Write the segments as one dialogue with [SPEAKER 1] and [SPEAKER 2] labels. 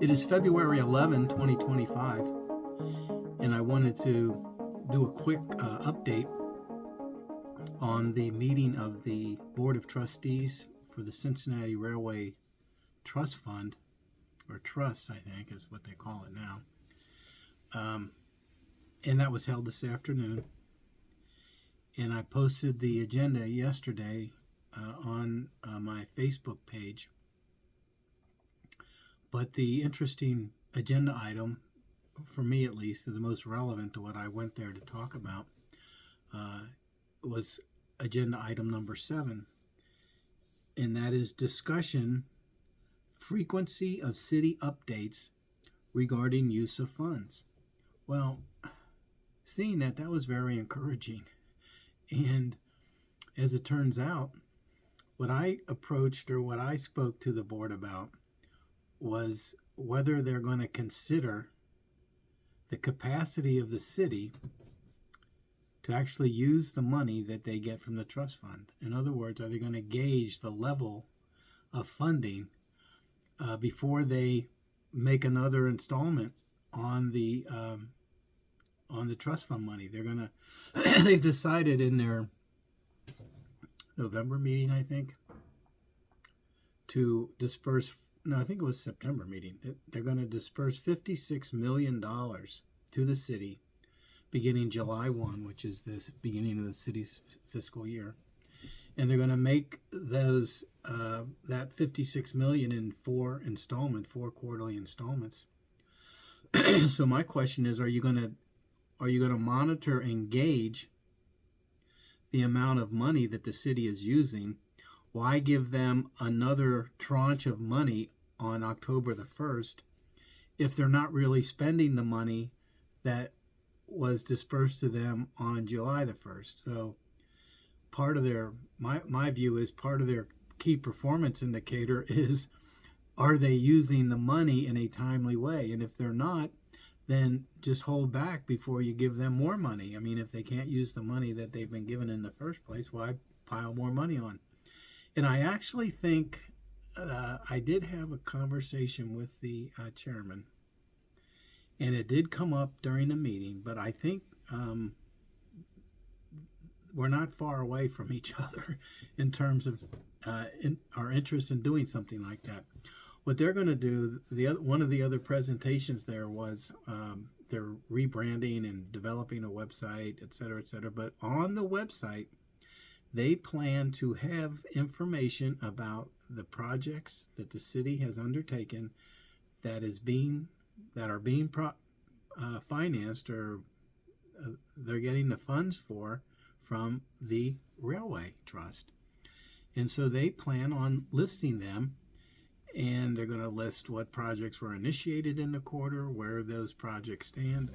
[SPEAKER 1] It is February 11, 2025, and I wanted to do a quick update on the meeting of the Board of Trustees for the Cincinnati Railway Trust Fund, or Trust, I think is what they call it now. And that was held this afternoon. And I posted the agenda yesterday on my Facebook page. But the interesting agenda item, for me at least, the most relevant to what I went there to talk about, was agenda item number 7. And that is discussion frequency of city updates regarding use of funds. Well, seeing that was very encouraging. And as it turns out, what I approached or what I spoke to the board about was whether they're going to consider the capacity of the city to actually use the money that they get from the trust fund. In other words, are they going to gauge the level of funding before they make another installment on the trust fund money? They're going to they've decided in their November meeting, I think, to disperse, no, I think it was September meeting, they're going to disperse $56 million to the city beginning July 1, which is the beginning of the city's fiscal year. And they're going to make those that $56 million in four quarterly installments. So my question is, are you going to monitor and gauge the amount of money that the city is using? Why give them another tranche of money on October the 1st if they're not really spending the money that was dispersed to them on July the 1st? So part of their, my view is, part of their key performance indicator is, are they using the money in a timely way? And if they're not, then just hold back before you give them more money. I mean, if they can't use the money that they've been given in the first place, why pile more money on? And I actually think I did have a conversation with the chairman, and it did come up during the meeting, but I think we're not far away from each other in terms of our interest in doing something like that. What they're going to do, one of the other presentations there was they're rebranding and developing a website, et cetera, et cetera. But on the website, they plan to have information about the projects that the city has undertaken that are being financed, or they're getting the funds from the railway trust. And so they plan on listing them, and they're going to list what projects were initiated in the quarter, where those projects stand,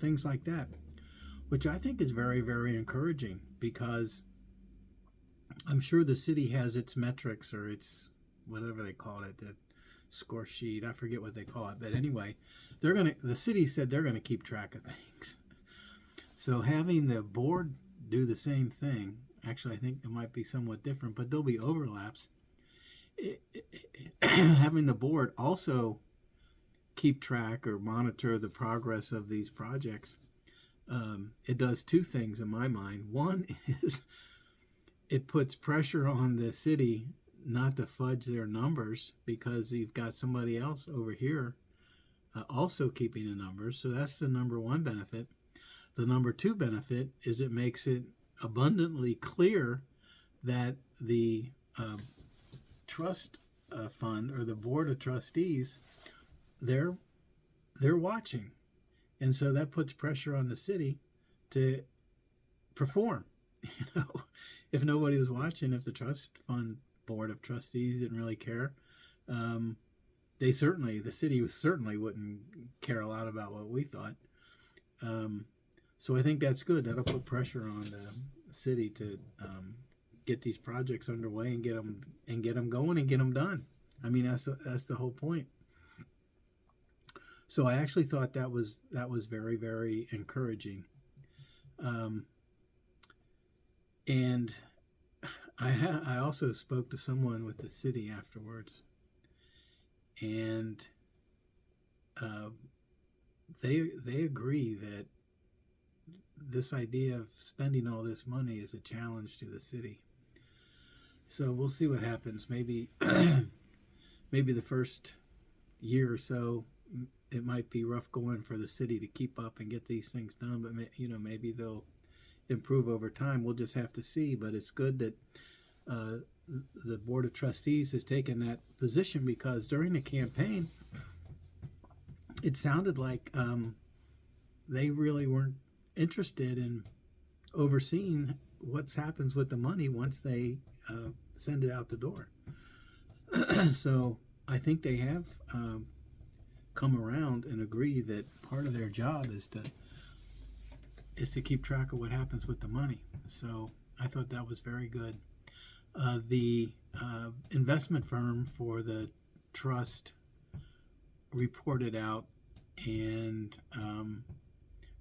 [SPEAKER 1] things like that, which I think is very, very encouraging, because I'm sure the city has its metrics, or its whatever they call it, the score sheet. I forget what they call it, but anyway, the city said they're going to keep track of things. So having the board do the same thing, actually, I think it might be somewhat different, but there'll be overlaps. Having the board also keep track or monitor the progress of these projects, it does two things in my mind. One is it puts pressure on the city not to fudge their numbers, because you've got somebody else over here also keeping the numbers. So that's the number one benefit. The number two benefit is it makes it abundantly clear that the trust fund, or the board of trustees, they're watching. And so that puts pressure on the city to perform. If nobody was watching, if the trust fund board of trustees didn't really care, the city certainly wouldn't care a lot about what we thought. So I think that's good. That'll put pressure on the city to get these projects underway and get them going and get them done. I mean, that's the whole point. So I actually thought that was very, very encouraging. And I also spoke to someone with the city afterwards, and uh, they agree that this idea of spending all this money is a challenge to the city. So we'll see what happens. Maybe maybe the first year or so it might be rough going for the city to keep up and get these things done, but maybe they'll improve over time. We'll just have to see. But it's good that uh, the Board of Trustees has taken that position, because during the campaign it sounded like they really weren't interested in overseeing what happens with the money once they send it out the door. So I think they have come around and agree that part of their job is to keep track of what happens with the money. So I thought that was very good. The investment firm for the trust reported out, and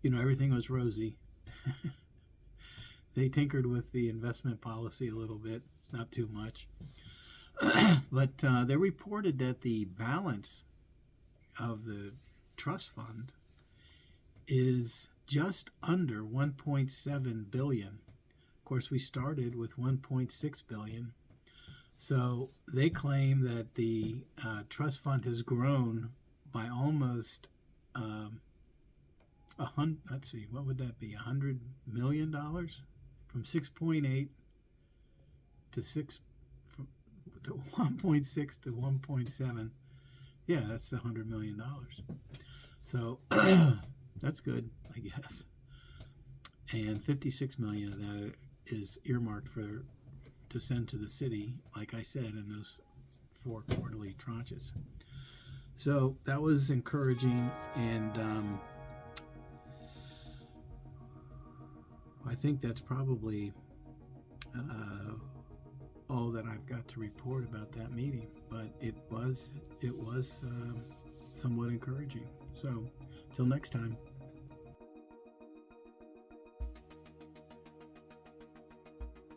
[SPEAKER 1] everything was rosy. They tinkered with the investment policy a little bit, not too much. But they reported that the balance of the trust fund is just under 1.7 billion. Of course, we started with 1.6 billion. So they claim that the trust fund has grown by almost let's see, what would that be? $100 million, from 6.8 to 1.6 to 1.7. Yeah, that's $100 million. So that's good, I guess. And 56 million of that is earmarked to send to the city, like I said, in those 4 quarterly tranches. So that was encouraging, and I think that's probably all that I've got to report about that meeting. But it was somewhat encouraging. So till next time.